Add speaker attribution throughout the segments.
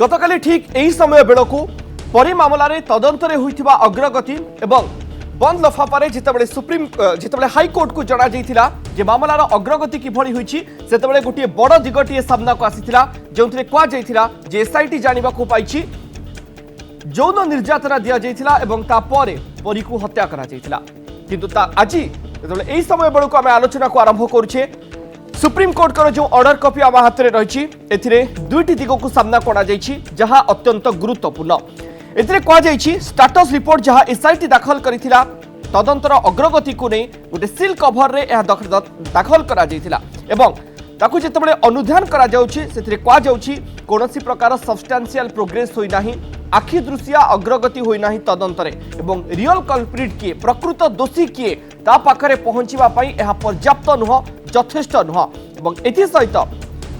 Speaker 1: गतकाली ठीक यही समय बेलू परी मामलें तदंतरे होइथिबा अग्रगति एवं बंद लफाफारे जितेबाला हाइकोर्ट को जना जाइथिला जे मामलार अग्रगति किभଳି होइछि सेतेबेले गोटे बड़ दिगटिए सामना को आसीथिला जोंथरे क्वा जाइथिला जे एसआईटी जानिबा को पाइछि जौन निर्यातना दिया जाइथिला एवं तापरे परी को हत्या करा जाइथिला किंतु ता आजि जेतेबेले एही समय बेलू आमे आलोचना को आरंभ करूछे सुप्रीम कोर्ट कर जो ऑर्डर कॉपी आम हाथ में रही एथिरे दुईटी दिग को सामना करा जाइछि जहा अत्यंत गुरुत्वपूर्ण एथिरे कहा जाइछि स्टेटस रिपोर्ट जहां एसआईटी दाखल करिथिला तदंतर अग्रगति को नहीं गोटे सील कभर रे यह दाखल करा जाइथिला एवं ताकू जेतेबेले अनुध्यान करा जाउछि सेथिरे कहा जाउछि कोनोसी प्रकार सब्सटेंशियल प्रोग्रेस होई नाही आखि दृश्या अग्रगति होई नाही तदंतरे एवं रियल कल्प्रिट किए प्रकृत दोषी किए ता पाखरे पहुंचीबा पई यह पर्याप्त नुह यथेष्ट नुह एवं एथि सहित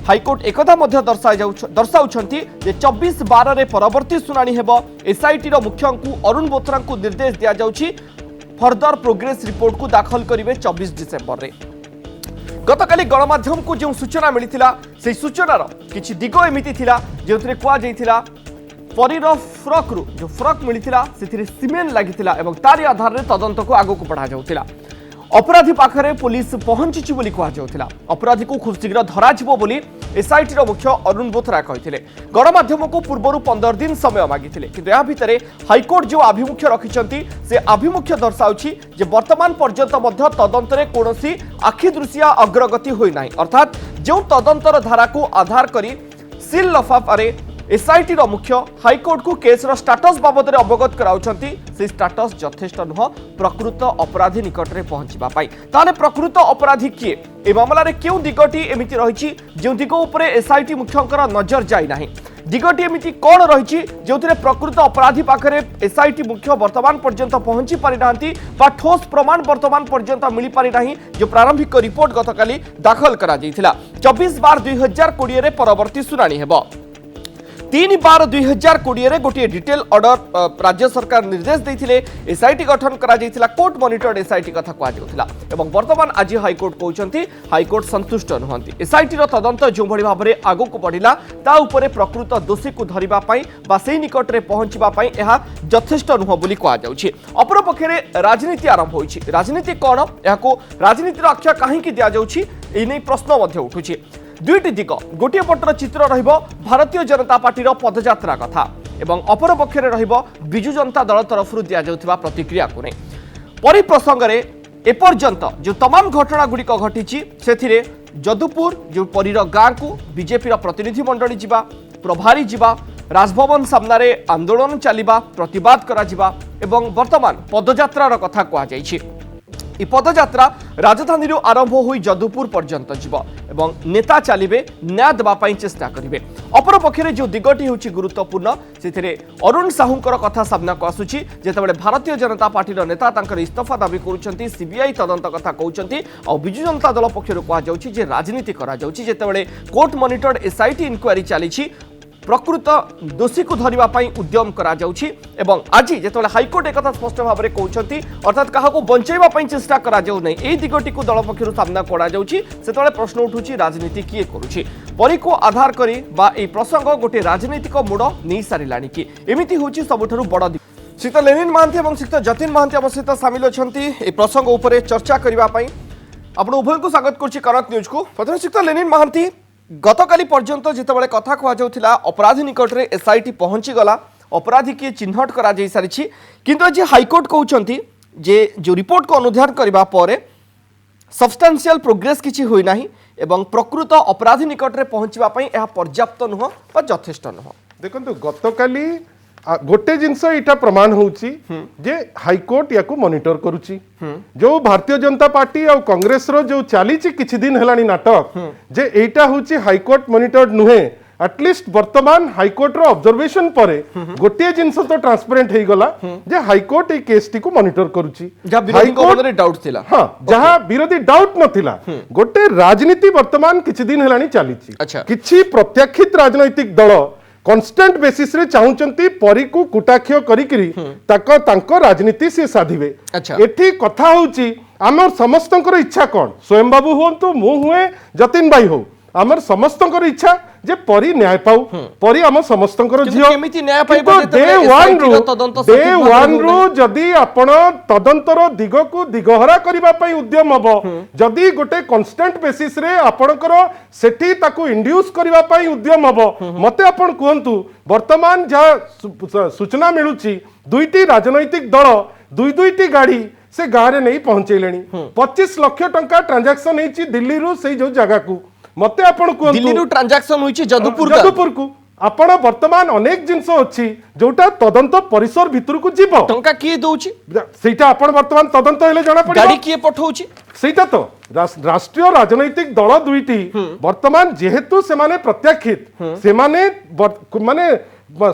Speaker 1: हाइकोर्ट एकथा मध्य दर्शाउछंती जे 24/12 रे परवर्ती सुनानी हेबो एसआईटी रो मुख्य को अरुण बोथरा को निर्देश दिया जाउछि फर्दर प्रोग्रेस रिपोर्ट को दाखल करिवे 24 डिसेंबर रे गतकाली गणमाध्यम को जो सूचना मिलिथिला से सूचनार किछि दिग एमिति थिला जेउथरे कुआ जाइथिला परीर फ्रक रु जो फ्रक मिलिथिला सेथिरे सीमेंट लागिथिला एवं तारी आधार रे तदंत को आगो को बढ़ा जाउथिला अपराधी पाखरे पुलिस पहुंची बोली कहा जाउथिला अपराधी को खूब शीघ्र धरा जिवो बोली एसआईटी रो मुख्य अरुण बोथरा कहिथिले गणमाध्यम को पूर्वरु 15 दिन समय मागिथिले किंतु या भितरे हाइकोर्ट जो आभिमुख्य रखिचंती से आभिमुख्य दर्शाउछि जे वर्तमान पर्यंत मध्य तदंतरे कोनोसी आखि दृश्या अग्रगति होई नाही अर्थात जो तदंतर धारा को आधार करी सील लफाफारे एसआईटी रो मुख्य हाइकोर्ट को केस रो स्टेटस बाबद रे अवगत कराउछंती से स्टेटस यथेष्ट नुह प्रकृत अपराधी निकट रे पहुंचीबा पाई ताले प्रकृत अपराधी किए ए मामला रे केउ दिगटी एमिति रहिछि जे दिग ऊपर एसआईटी मुख्यंकर नजर जाई नाही दिगटी एमिति कोन रहिछि जेउथिरे प्रकृत अपराधी पाखरे एसआईटी मुख्य वर्तमान पर्यंत पहुंची पारि नांती बा ठोस प्रमाण वर्तमान पर्यंत मिली पारि नाही जो प्रारंभिक रिपोर्ट गतकाली दाखल करा जाइथिला 24/2020 रे परवर्ती सुनानी हेबो 3/2020 रे गोटे डिटेल ऑर्डर राज्य सरकार निर्देश देथिले एसआईटी गठन करा जाइथिला कोर्ट मॉनिटर्ड एसआईटी कथा कहा जाउथिला एवं वर्तमान आज हाइकोर्ट कहउचंती हाइकोर्ट संतुष्ट नहंती एसआईटी रो तदंत जो भली भाबरे आगो को बढ़िला ता ऊपर प्रकृत दोषी को धरिबा पई बा सेही निकट रे पहुंचीबा पई एहा यथेष्ट नुह बोली कहा जाउछि अपर पक्षरे राजनीति आरंभ होइछि राजनीति कोन एहाको राजनीतिर अक्षर काहे कि दिया जाउछि ए नै प्रश्न मध्य उठुछि दुईटी दिग गोटे पटर चित्र रहिबो भारतीय जनता पार्टी पदयात्रा कथा एवं अपर पक्षरे रहिबो बिजु जनता दल तरफ दिया जाउथिबा प्रतिक्रिया को नै परि प्रसंग रे एपर्यंत जो तमाम घटना गुड़िक घटी से जदुपुर जो परीर गाँ को बीजेपी प्रतिनिधि मंडली जीवा प्रभारी जीवा राजभवन सामने आंदोलन चलिबा प्रतिवाद करा जीवा एवं वर्तमान पदयात्रार कथा कहा जाइछि ई पदयात्रा राजधानी आरंभ हो जदुपुर पर्यंत जीव एवं नेता चलिबे न्याय देबा पई चेष्टा करिवे अपर पक्षरे जो दिगटी होछि गुरुत्वपूर्ण सेथिरे अरुण साहुंकर कथा सामना को आसुछि जेतेबेले भारतीय जनता पार्टी नेता तांकर इस्तीफा दाबी करूछंती सीबीआई तदंत कथा कहउछंती आ बिजु जनता दल पक्षरु कहा जाउछि जे राजनीति करा जाउछि जेतेबेले कोर्ट मॉनिटर्ड एसआईटी इंक्वायरी चलीछि प्रकृत दोषी को धरिबा पई उद्यम करा जाउछि एवं आज जेतेबेले हाइकोर्ट एक स्पष्ट भाव में कहउछंती अर्थात काहाको बंचाइबा पई चेष्टा करा जाउ नै एई दिगटी को दल पक्षरु सामना करा जाउछि सेतेबेले प्रश्न उठुछि राजनीति किए करूछि परी को आधार करी बा एई प्रसंग गोटे राजनीतिक मोड़ नै सारिलानी कि एमिति होछि सबठरु बड़ श्रीत लेनिन महांती और श्रीत जतिन महांती आम सहित सामिल अछंती ए प्रसंग उपरे चर्चा करिबा पई आपण उभय को स्वागत करछि कनक न्यूज को प्रथम श्रीत लेनिन महांती गतकाली पर्यंत जितेबाला कथा कहुला अपराधी निकट में एसआईटी पहुंची गला अपराधी किए चिन्हट करा जाई सारिछि किंतु आज हाइकोर्ट कहउचंती जे जो रिपोर्ट को अनुध्यान करबा परे सब्सटेंशियल प्रोग्रेस किछि होई नाही एवं प्रकृत अपराधी निकट में पहुंचबा पई एहा पर्याप्त नुह बा यथेष्ट नुह
Speaker 2: देखंतु गतकाली गोटे जिनस इटा प्रमाण होउची जे हाईकोर्ट याकू मॉनिटर करूची जो भारतीय जनता पार्टी और कांग्रेस रो जो चली किछि दिन हेलानी नाटक जे एटा होउची हाईकोर्ट मॉनिटर्ड नुहे एटलिस्ट वर्तमान हाईकोर्ट रो ऑब्जर्वेशन परे गोटे जिनस तो ट्रांसपेरेंट हे गला जे हाईकोर्ट ए केस टी को मॉनिटर करूची
Speaker 1: हाईकोर्ट रे डाउट थिला
Speaker 2: हां जहां विरोधी डाउट नथिला गोटे राजनीति वर्तमान किछि दिन हेलानी चलीची किछि प्रत्याखित राजनैतिक दल कॉन्स्टेंट बेसिस रे चाहूचंती परी को कुटाख्य करिकरी ताको राजनीति से साधिबे एठी कथा होउची हमर समस्तंकर इच्छा कोन स्वयं बाबू होंतु मु हुए जतिन भाई हो आमर समस्तଙ୍କର इच्छा जे परी न्याय पाऊ परी आम समस्तଙ୍କର
Speaker 1: କିନ୍ତୁ
Speaker 2: झियो
Speaker 1: କେମିତି न्याୟ ପାଇବ
Speaker 2: କିନ୍ତୁ
Speaker 1: ଯେତେବେଳେ
Speaker 2: day one
Speaker 1: SIT ର ତଦନ୍ତ
Speaker 2: day
Speaker 1: ସଠିକ ଭାବରେ
Speaker 2: one ରୁ
Speaker 1: ହେଉନାହିଁ?
Speaker 2: जदि आपण तदंतर दिगकू दिगहरा करबा पई उद्यम हबो जदि गोटे कांस्टेंट बेसिस रे आपणकर सेठी ताकू इंड्यूस करबा पई उद्यम हबो मते आपण कहंतु वर्तमान जा सूचना मिलुची दुईटी राजनैतिक दल दुईटी गाड़ी से गाँव रे नहीं पहुंचेलेनी 25 लाख टंका ट्रांजैक्शन हेची दिल्ली रु सेई जो जगह को मते आपण कहंतु
Speaker 1: दिल्ली रु ट्रांजैक्शन होईची जदुपुर
Speaker 2: जदुपुर को आपण वर्तमान अनेक जिनस अछि जोटा तदंत परिसर भितर को जीव
Speaker 1: टंका किए दउची
Speaker 2: सेटा आपण वर्तमान तदंत हेले जणा पड़िबो
Speaker 1: गाड़ी किए पठौची
Speaker 2: सेटा तो राष्ट्रीय राजनैतिक दल दुईटी वर्तमान जेहेतु सेमाने प्रत्याखित सेमाने माने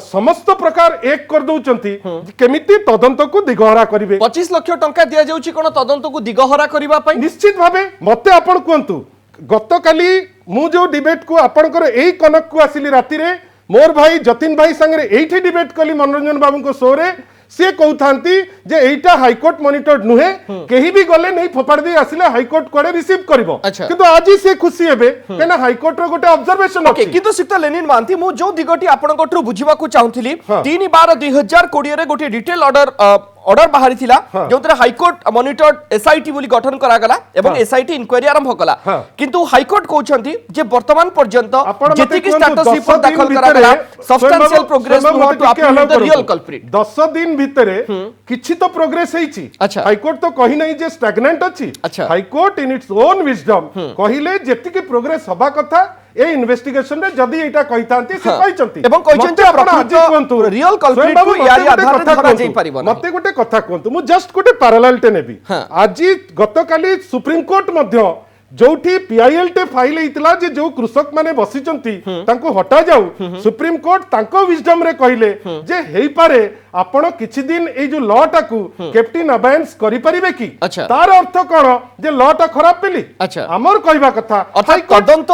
Speaker 2: समस्त प्रकार एक कर दउचंती केमिति तदंत को दिगहरा करिवे
Speaker 1: 25 लाख टंका दिया जाउची कोन तदंत को दिगहरा करिबा पई
Speaker 2: निश्चित भावे मते आपण कहंतु गतकाली मु जो डिबेट को आपणकर एई कनक को आसिली राति रे मोर भाई जतिन भाई संगे एठी डिबेट कली मनोरंजन बाबू को शो रे सी कहते जे एटा हाईकोर्ट मॉनिटर्ड नुहे कहीं भी गले नहीं फोपाड़ दे आसिले हाईकोर्ट कोडे रिसीव करबो
Speaker 1: अच्छा।
Speaker 2: किंतु आज से खुशी हेबे केना हाईकोर्ट रो गोटे ऑब्जर्वेशन
Speaker 1: ओके
Speaker 2: अछि
Speaker 1: किंतु सिक्त लेनिन मानती मु जो दिगटी आपनकटरु बुझिबा को चाहुथिली 3/12/2020 रे गोटे डिटेल ऑर्डर बाहरी थिला जोतरे हाईकोर्ट मॉनिटर्ड एसआईटी बोली गठन करा गला एवं एसआईटी इंक्वायरी आरंभ कला किंतु हाईकोर्ट कहउछंती जे वर्तमान पर्यंत जेति कि स्टेटस रिपोर्ट दाखल करा गला substantial progress not to upload the real culprit
Speaker 2: 10 दिन भितरे किछि तो प्रोग्रेस हेछि
Speaker 1: अच्छा।
Speaker 2: हाईकोर्ट तो कहि नै जे स्टैग्नेंट अछि
Speaker 1: अच्छा।
Speaker 2: High court in its own wisdom कहिले जेति कि प्रोग्रेस हबा कथा ए इन्वेस्टिगेशन रे जदी एटा कहितांती से कहिचंती
Speaker 1: एवं कहिचंती प्रकृत रियल कल्प्रिट को यारी आधार रे धरा जाई परिबो
Speaker 2: मते गोटे कथा कहंतु मु जस्ट गोटे पैरेलल टे नेबी आज गतकाली सुप्रीम कोर्ट मध्य जोठी पीआईएल टे फाइल हेतिला जे जो कृषक माने बसिचंती तांको हटा जाऊ सुप्रीम कोर्ट तांको विजडम रे कहिले जे हेई पारे आपण किछि दिन ए जो लॉ टाकू कैप्टन अबायंस करि परिबे की
Speaker 1: अच्छा।
Speaker 2: तार अर्थ कोन जे लॉ टा खराब पेली
Speaker 1: अच्छा।
Speaker 2: हमर कहबा कथा
Speaker 1: अर्थात तदंत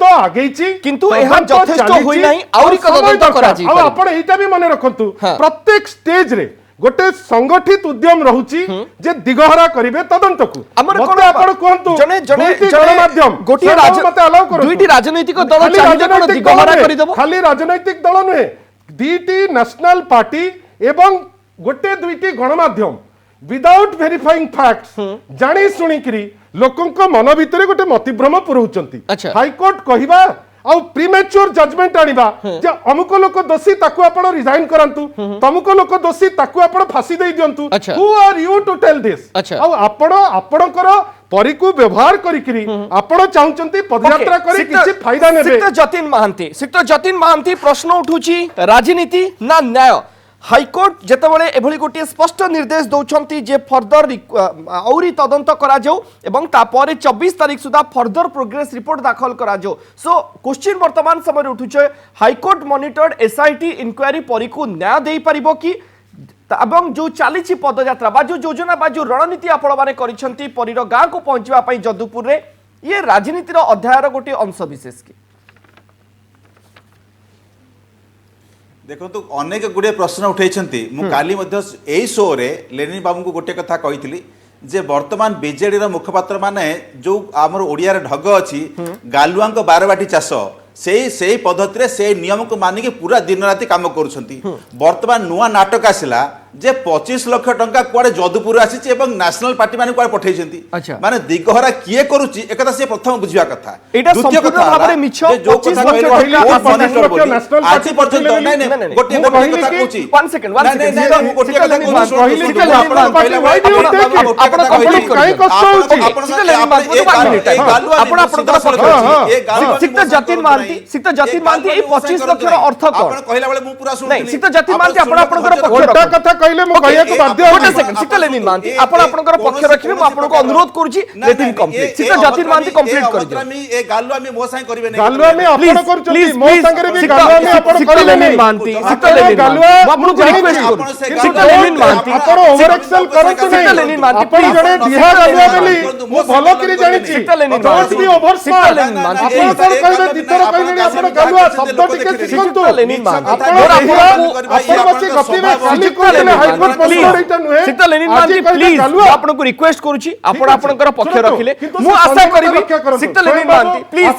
Speaker 1: आगेइची किंतु एहा यथेष्ट होई नाही आउरी तदंत करा जी
Speaker 2: आ आपण एटा भी माने रखंतु प्रत्येक स्टेज रे गोटे संगठित उद्यम रहुची जे दिगहरा करिवे तदंत को मते आपण कहंतु जने माध्यम
Speaker 1: गोटे दुईटी राजनैतिक दल चाहिए कोन दिगहरा करि देबो
Speaker 2: खाली राजनैतिक दल नुहे दीटी नेशनल पार्टी एवं गोटे दुईटी गणमाध्यम विदाउट वेरीफाइंग फैक्ट्स जानी सुनी करी लोकंक मन भितरे गोटे मतिभ्रम पुरौचंती
Speaker 1: अच्छा।
Speaker 2: हाईकोर्ट कहिबा आ प्रीमेच्योर जजमेंट आनिबा जे अमुक लोक दोषी ताकू आपण रिजाइन करंतु तमुक लोक दोषी ताकू आपण फांसी देई दियंतु
Speaker 1: अच्छा।
Speaker 2: Who are you to tell this
Speaker 1: अच्छा।
Speaker 2: आ आपण आपणकर परिकु व्यवहार करिकरी आपण चाहुचंती पदयात्रा करी किछि फायदा नेबे
Speaker 1: सिक्त जतिन महांती प्रश्न उठुची राजनीति ना न्याय हाईकोर्ट जेतेबेले एभली गोटे स्पष्ट निर्देश दौरान जे फर्दर आउरी तदंत करा जाऊ एवं तापर 24 तारीख सुधा फर्दर प्रोग्रेस रिपोर्ट दाखल करा जाऊ सो क्वेश्चन वर्तमान समय उठुचे हाईकोर्ट मॉनिटर्ड एसआईटी इंक्वायरी परिकु न्याय देई परिबो कि एवं जो चली पदयात्रा बा जो योजना बा जो रणनीति आपण माने करिसंती परिर गाँ को पहुंचवा पई जदुपुर रे ये राजनीतिर अध्यायर गोटे अंश विशेष की
Speaker 3: देखो तो अनेक गुड़े प्रश्न उठाई काली यही शो रे लेनिन बाबू को गोटे कथा कही जे वर्तमान बीजेडी मुखपात्र माने जो आमर ओडिया ढग अच्छी गालुआ बारबाटी चाष से पद्धति से नियम को मानिक पूरा दिन राति काम करुछंती वर्तमान नुआ नाटक आसिला जे 25 लाख टंका कुआडे जदुपुर आसी एवं नेशनल पार्टी माने कुआडे पठेइछंती माने दिगहरा किए करूची एकता से प्रथम बुझिया कथा
Speaker 1: एटा संपूर्ण भाबरे मिछ 25 लाख
Speaker 3: टंका आज पर्यंत नै नै गोटे कथा कहूची
Speaker 1: 1 सेकंड
Speaker 3: मैं गोटे कथा कहूची
Speaker 2: आपण कंप्लीट काई कष्ट होची
Speaker 1: आपण सिक्त जतिन मानती ए 25 लाख रो अर्थ कोन
Speaker 3: आपण कहला बेले मु पूरा सुन
Speaker 1: नै सिक्त जतिन मानती आपण आपनकर
Speaker 2: गोटा कथा कहले मु कहिया को बाध्य
Speaker 1: गोटे सेकंड सिक्त लेनिन मानती आपण आपनकर पक्ष रखिबे मु आपनको अनुरोध करूची लेट हिम कंप्लीट सिक्त जतिन मानती कंप्लीट कर दियो
Speaker 3: मी ए गालुआ मी मो साइ करबे नै
Speaker 2: गालुआ में आपण करचोती मो संगे भी गालुआ में आपण करले नै
Speaker 1: मानती सिक्त लेनिन गालुआ आपनको रिक्वेस्ट करू सिक्त लेनिन मानती
Speaker 2: आपण ओवर एक्सेल करंतु नै
Speaker 1: सिक्त लेनिन मानती
Speaker 2: आपण जणे दिहा गालुआ बोली मु भलो करी जानिची
Speaker 1: सिक्त लेनिन
Speaker 2: डोंट बी ओवर
Speaker 1: सिक्त लेनिन मानती
Speaker 2: आपण तर कहबे दितर कहले आपण गालुआ शब्द टिके सिखंतु
Speaker 1: लेनिन मानती
Speaker 2: आपण बसी गपिबे खाली कोन हाईकोर्ट मॉनिटर एटा नुहे
Speaker 1: सीता लेनिन मानती प्लीज आपन को रिक्वेस्ट करूची आपण आपनकर पक्ष रखिले मु आशा करबी सीता लेनिन मानती प्लीज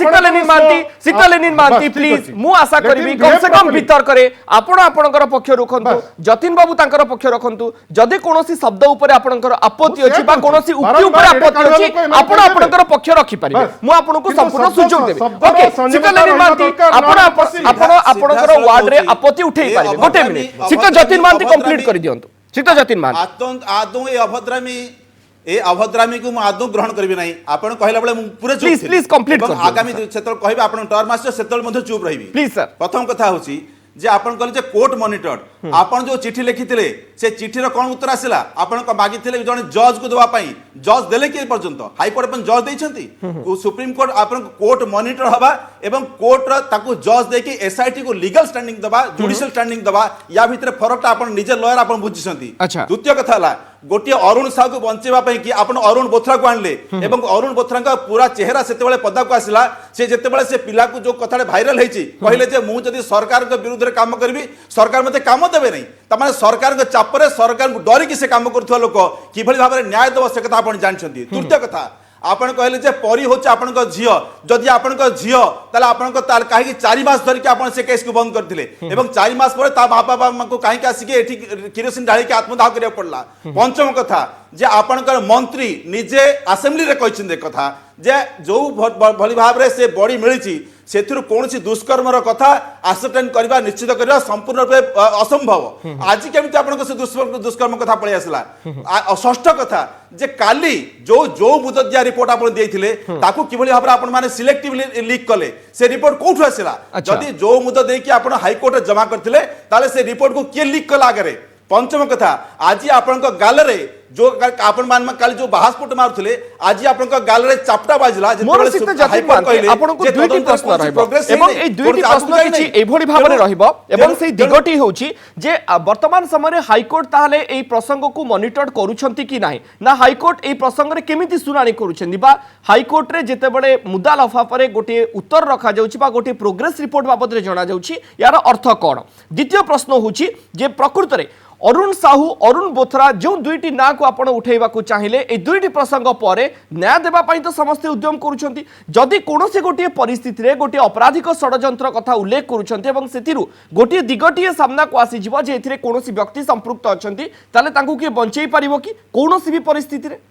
Speaker 1: सीता लेनिन मानती प्लीज मु आशा करबी कम से कम भीतर करे आपण आपनकर पक्ष रखंतु जतिन बाबू तांकर पक्ष रखंतु जदि कोनोसी शब्द ऊपर आपनकर आपत्ति अछि बा कोनोसी उक्ति ऊपर आपत्ति अछि आपण आपनकर पक्ष रखि परिबे मु आपन को संपूर्ण सुजोग देबे ओके सीता लेनिन मानती आपण आपनकर वार्ड रे आपत्ति उठेई पारिबे गोटे मिनिट सीता जतिन मानती कंप्लीट कर दियंतु सीता जतिन मानती
Speaker 3: आदौ ए अभद्रामी को आदौ ग्रहण करबी नहीं आपण कहला बेले मु पूरा चुप
Speaker 1: प्लीज प्लीज कंप्लीट कर
Speaker 3: आगामी सेतल कहबे आपण टर्म मास्टर सेतल मध्ये चुप रहिबी
Speaker 1: प्लीज सर
Speaker 3: प्रथम कथा होची जे आपण कहले जे कोर्ट मॉनिटर्ड आपण जो चिठी लिखिथिले से चिठीर कोन उत्तर आसिला आपण को मागिथिले जने जज को देवा पई जज देले के पर्यंत हाई कोर्ट अपन जज दैछंती सुप्रीम कोर्ट आपण कोर्ट मॉनिटर हबा एवं कोर्ट रा ताकू जज दे के एसआईटी को लीगल स्टैंडिंग दबा जुडिशियल स्टैंडिंग दबा या भीतर फरकटा आपण निजे लॉयर आपण बुझिसंती द्वितीय कथा हला गोटे अरुण साहू को बंचेवा पई कि आपण अरुण बोथरा को आनले एवं अरुण बोथरा का पूरा चेहरा सेते बेले पदा को आसिला से जेते बेले से पिला को जो कथाले वायरल हेची कहले जे मु जदी सरकार के विरुद्ध रे काम करबी सरकार मते काम देबे नहीं तमाने सरकार के चापरे सरकार को डरी कि से काम करथुवा लोक किभली भाबरे न्याय देव से कथा आपण जानछंती तृतीय कथा आपण कहले जे परी होचे आपण को झियो जदी आपण को झियो तले आपण को ताल काहे कि 4 मास धरि के आपण से केस को बंद करथिले एवं 4 मास परे ता बापा बापा को काहे कि आसी के एठी किरोसिन ढाळी के आत्मदाह करिया पड़ला पंचम कथा जे आपनकर मंत्री निजे असेंबली रे कहिछन कथा जे जो भली भाबरे से बॉडी मिलिछि सेथिरु कोनसी दुष्कर्मर कथा आसर्टेन करबा निश्चित करबा संपूर्ण रूपे असंभव आज केमिति आपनको से दुष्कर्म कथा पळि आसला षष्ठ कथा जे काली जो मुददिया रिपोर्ट आपण देइथिले ताकू किभली भाबरे आपण माने सिलेक्टिवली लीक कले से रिपोर्ट कोठु आसिला जदी जो मुद देइ कि आपण हाई कोर्ट रे जमा करथिले ताले से रिपोर्ट को के लीक कला आगरे पंचम कथा आज आपनको गालरे जो आपण मान काली जो बाहास्फोट मारथले आज आपनको गालरे चापटा बाजला
Speaker 1: मोर सीता जाति कहले आपनको दुईटी प्रश्न रहइबो एवं ए दुईटी प्रश्न किछि एभोडी भाबरे रहिबो एवं सेही दिगटी होउछि जे वर्तमान समय हाई कोर्ट ताहले एई प्रसंग को मॉनिटर करूछंती कि नाही ना हाई कोर्ट एई प्रसंग रे केमिति सुनानी करूछंती बा हाई कोर्ट रे जेते बडे मुद्दा लफा परे गोटे उत्तर रखा जाउछि बा गोटे प्रोग्रेस रिपोर्ट बाबत रे जणा जाउछि यार अर्थ कोन द्वितीय प्रश्न होउछि जे प्रकृत रे अरुण साहू अरुण बोथरा जो दुईटी ना को आपण उठेबा को चाहिले ए दुईटी प्रसंग परे न्याय देबा पई तो समस्त उद्यम करूछंती जदि कोनोसे गोटे परिस्थिति रे गोटे अपराधिक षडयंत्र कथा उल्लेख करूछंती एवं सेतिरु गोटे दिगटीय सामना को आसी जिवो जे एथिरे कोनोसी व्यक्ति संपृक्त अछंती ताले तांकू के बंचेई परिबो कि कोनोसी भी परिस्थिति रे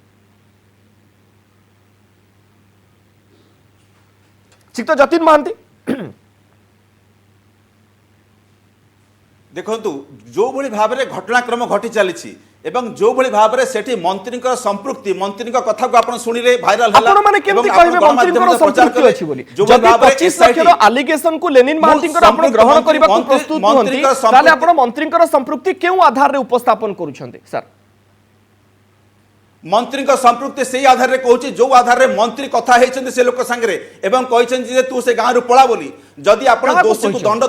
Speaker 1: सिक्त जतिन महांती
Speaker 3: देखंतु जो भली भाबरे घटनाक्रम घटी चलीछि एवं जो भली भाबरे सेठी मंत्रीकर संपृक्ति मंत्रीकर कथा को आपण सुनिले वायरल होला
Speaker 1: आपण माने केमति कहबे मंत्रीकर संपृक्ति अछि बोली जदि 25 लाख रो एलिगेशन को लेनिन महांतीकर आपण ग्रहण करबा को प्रस्तुत होंती ताले आपण मंत्रीकर संपृक्ति केउ आधार रे उपस्थापन करूछन्ते सर
Speaker 3: मंत्री संपृक्ति से आधार रे कहूछि जो आधार रे मंत्री कथा हेचंती से लोक संगे एवं कहिसंती जे तू से गां रु पळा बोली जदि आपण दोषी को दंड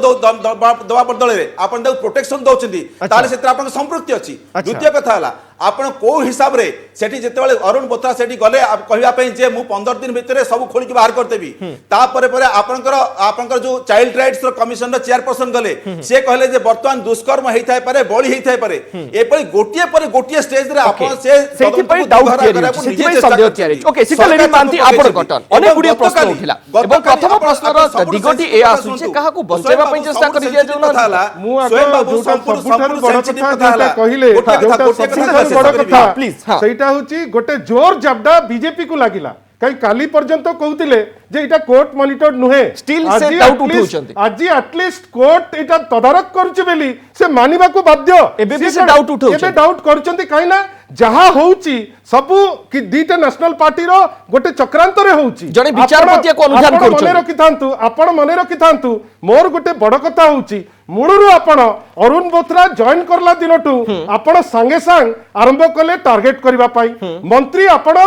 Speaker 3: दवा बदल रे आपण दे प्रोटेक्शन दउचंती ताले सेत्र आपण संपृक्ति अछि द्वितीय कथा हला आपण को हिसाब रे सेठी जेतेबेले अरुण बोथरा सेठी गले कहबा पई जे मु 15 दिन भितरे सब खोली के बाहर कर देबी ता परे आपनकर जो चाइल्ड राइट्स रो कमिशन रो चेयरपर्सन गले से कहले जे वर्तमान दुष्कर्म हेई थाय पारे बळी हेई थाय पारे एपई गोटिए पर गोटिए स्टेज रे आपण से
Speaker 1: सेठी पई डाउट क्लियर सेठी पई संदेह क्लियर ओके सीतालेनी मानती आपण कटन अनेक गुडी प्रश्न उठिला एवं प्रथम प्रश्न रो दिगटी ए आसुचे काहा को बंचेबा पई चेष्टा करि दिया जोना
Speaker 2: मु स्वयं बाबू संपूर्ण बड़ कथा कहले जोटा बड़ कथा प्लीज सेटा होची गोटे जोर जबडा बीजेपी को लागिला कई काली पर्यंत कहउतिले जे इटा कोर्ट मॉनिटर नुहे
Speaker 1: स्टिल से डाउट उठौचंती
Speaker 2: आज एटलीस्ट कोर्ट इटा तदारक करछि बेली से मानिबा को बाध्य
Speaker 1: एबे भी से डाउट उठौचंती
Speaker 2: एबे डाउट करचंती काइना जहा होउची सबु कि दीटा नेशनल पार्टी रो गोटे चक्रांत रे होउची
Speaker 1: जने विचारपति को अनुधान करछन
Speaker 2: मने रखिथांतु आपण मने रखिथांतु मोर गोटे बड़ कथा होउची मुळुरु आपण अरुण बोथरा जॉइन करला दिनटू आपण संगे संग आरंभ कले टार्गेट करबा पाई मंत्री आपण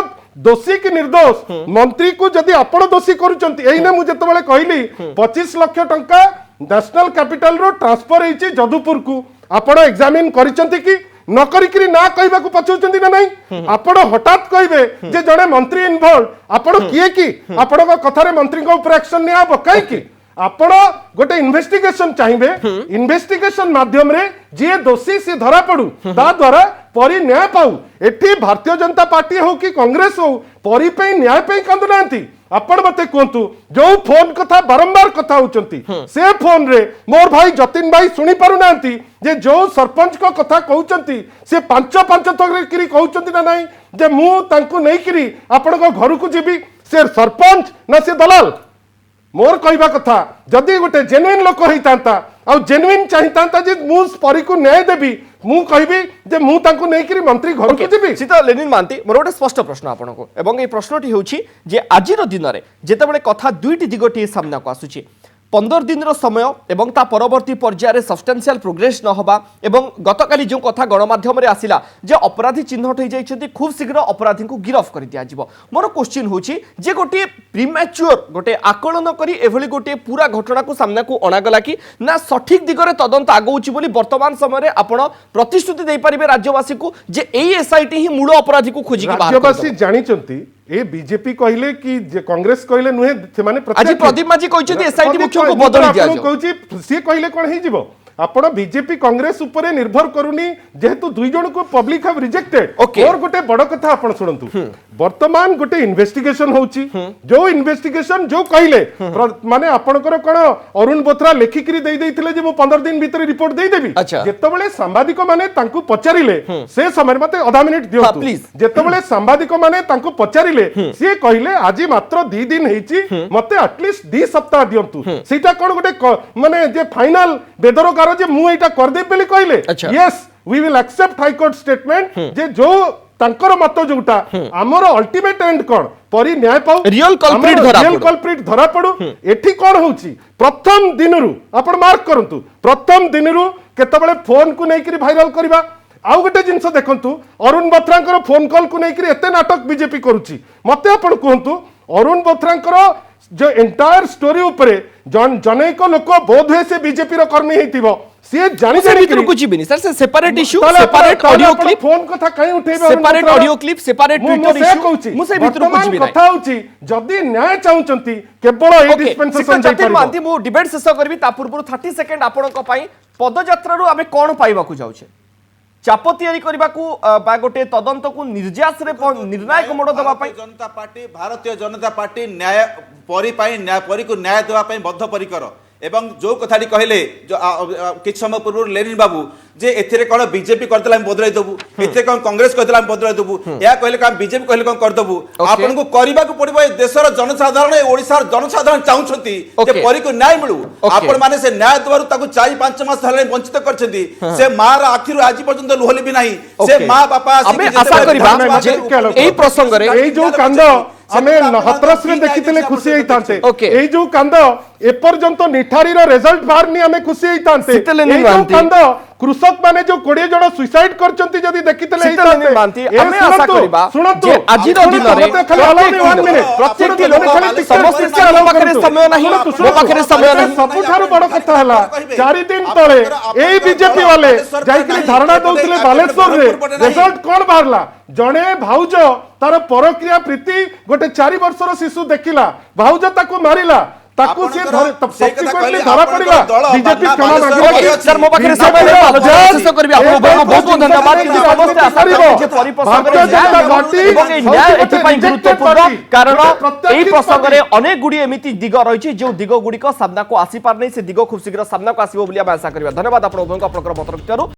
Speaker 2: दोषी कि निर्दोष मंत्री को जदि आपण दोषी करूचंती एइने मु जतबेले कहली 25 लाख टंका नेशनल कैपिटल रो ट्रांसफर हेची जदुपुर को आपण एग्जामिन करिसंती कि न करिकरी ना कहबा को पछौचंती ना नहीं आपण हठात कहबे जे जने मंत्री इन्वॉल्व आपण किए कि आपण को कथा रे मंत्री को ऊपर एक्शन निया बकाई कि आपण गोटे इन्वेस्टिगेशन चाहिए इन्वेस्टिगेशन माध्यम रे जे दोषी से धरा पड़ू ता द्वारा परी न्याय पाऊ एठी भारतीय जनता पार्टी हो कि कांग्रेस हो परी पे न्याय पे कांदु नांती आपण मते कहतु जो फोन कथा बारंबार कथा होचंती से फोन रे मोर भाई जतिन भाई सुनी पारु नांती जे जो सरपंच को कथा कहउचंती से पांच तकरी कहउचंती ना नहीं जे मु तांको नै करी आपण को घर को जीबी से सरपंच ना से दलाल मोर कहवा कथा जदि गोटे जेन्युइन लोक होता आ जेन्युइन चाहिता जे मु परी को न्याय देबी मु कहबी जे मु तांको नै करी मंत्री घर को जीबी
Speaker 1: सीता लेनिन मानती मोर गोटे स्पष्ट प्रश्न आपनको एवं ए प्रश्नटी होउछि जे आजिर दिन रे जेतेबेले कथा दुईटी दिगटी सामना को आसुछि 15 दिन समय एवं ता परवर्ती पर्यायर सब्सटेंशियल प्रोग्रेस न होबा एवं गतकाली जो कथा गणमाध्यम रे आसिला जे अपराधी चिन्हट हो जाइछन्ती खूब शीघ्र अपराधी को गिरफ कर दिया जिवो मोर क्वेश्चन होछि जे गोटे प्रीमैच्योर गोटे आकलन करी एभली गोटे पूरा घटना को सामना को अणागला कि ना सठिक दिगरे तदंत आगौछि बोली वर्तमान समय रे आपण प्रतिश्रुति दे परिबे राज्यवासी को जे एई एसआईटी ही मूल अपराधी को खोजी के बाहर
Speaker 2: राज्यवासी जानिचंती ए बीजेपी कहले कि जे कांग्रेस कहले नुहे से माने
Speaker 1: आज प्रदीप माजी कहछथि एसआईटी मुख्य को बदल दिया
Speaker 2: जाय कहछि से कहले कोन ही जिवो आपण बीजेपी कांग्रेस ऊपर निर्भर करूनी जेहेतु दुई जन को पब्लिक हैव रिजेक्टेड और गोटे बड़ कथा आपण सुनंतु वर्तमान गोटे इन्वेस्टिगेशन होउची जो इन्वेस्टिगेशन जो कहले माने आपणकर कोन अरुण बोथरा लेखिकरी देई देथिले जे मु 15 दिन भीतर रिपोर्ट देई देबी जेतबेले सांबादिक माने तांकु पचारिले से समय मते आधा मिनिट दियंतु जेतबेले सांबादिक माने तांकु पचारिले से कहले आजि मात्र 2 दिन हेची मते एटलीस्ट 2 सप्ताह दियंतु सेटा कोन गोटे माने जे फाइनल बेदरो जे मु एटा कर दे बेली कहले yes we will accept high court statement जे जो तांकर मत जोटा हमर अल्टीमेट एंड कोन परी न्याय पाऊ
Speaker 1: रियल कल्प्रिट
Speaker 2: धरा पड़ू एठी कोन होउची प्रथम दिनरु आपण मार्क करंतु प्रथम दिनरु केतबेले फोन को नै करी वायरल करबा आउ गोटे जिनस देखंतु अरुण बोथरांकर फोन कॉल को नै करी एते नाटक बीजेपी करूची मते आपण कहंतु अरुण बोथरांकर जो एंटायर स्टोरी ऊपर जनेक लोक बोध हुए से बीजेपी रो कर्मी हेतिबो से जानि जानि
Speaker 1: कुछ भी नहीं सर से separate issue separate audio clip
Speaker 2: phone कथा काई उठेबे
Speaker 1: separate audio clip separate Twitter issue मु से भितर कुछ भी नहीं
Speaker 2: कथा होची जदी न्याय चाहुचंती केवल ए डिस्पेंसेशन जाई परबो
Speaker 1: मानती मु डिबेट शेष करबी ता पूर्व 30 सेकंड आपन को पई पदयात्रा रो आमे कोन पाइबा को जाउछे चाप तैयारी करबा को बा गोटे तदंत को निर्यास रे निर्णायक मोड़ दबा पई
Speaker 3: जनता पार्टी भारतीय जनता पार्टी न्याय परी पई न्याय परी को न्याय देबा पई बद्धपरिकर एवं जो कथाटी कहले जो किछ समय पूर्व लेनिन बाबू जे एथिरे कोन बीजेपी करदेला हम बदलाई देबू एथे कोन कांग्रेस करदेला हम बदलाई देबू या कहले काम बीजेपी कहले कोन कर देबू आपन को करबा को पड़िबो ए देशर जनसाधारण ओडिसार जनसाधारण चाहुछंती जे परी को न्याय मिलू आपन माने से न्याय दबारु ताको 4-5 मास हले वंचित करछंती से मार आखिर आज पर्यंत लुहली भी नाही से मां बापा
Speaker 1: हमें आशा करबा जे एई प्रसंग रे
Speaker 2: एई जो कांद हमें हतरस में देखितले खुशी होइतांते एई जो कांद एपर्यंत निठारी रो रिजल्ट बाहरनी हमें खुशी होइतांते एई जो कांद कृषक माने जो 20 जण सुसाइड करचंती जदी देखितले
Speaker 1: मानती हमें आशा करबा जे आज रो दिन रे प्रत्येक लोक समस्त के पाखरे समय नाही मो पाखरे समय नाही
Speaker 2: सबुठारु बड़ कथा हला 4 दिन तळे एई बीजेपी वाले जाईकरी धारणा दउतले बालेश्वर रे रिजल्ट कोन बाहरला जणे भाउज तार परक्रिया प्रीति गोटे 4 वर्षर शिशु देखिला भाउज ताको मारिला ताकू से सब्सिक्वेंटली धरा पड़िला बीजेपी क्षमा मांगिला
Speaker 1: सर मो पाखरे समय नाही आलोचना शेष करबी आपन बहुत बहुत धन्यवाद कि समस्त आशा जे परिप्रसंग रे न्याय एथि पई गुरुत्वपूर्ण कारण एई प्रसंग रे अनेक गुडी एमिति दिग रहिछि जो दिग गुडी को सामना को आसी पार नै से दिग खूब शीघ्र सामना को आसीबो बोली आशा करबा धन्यवाद आपन आपनकर मत रखितारु।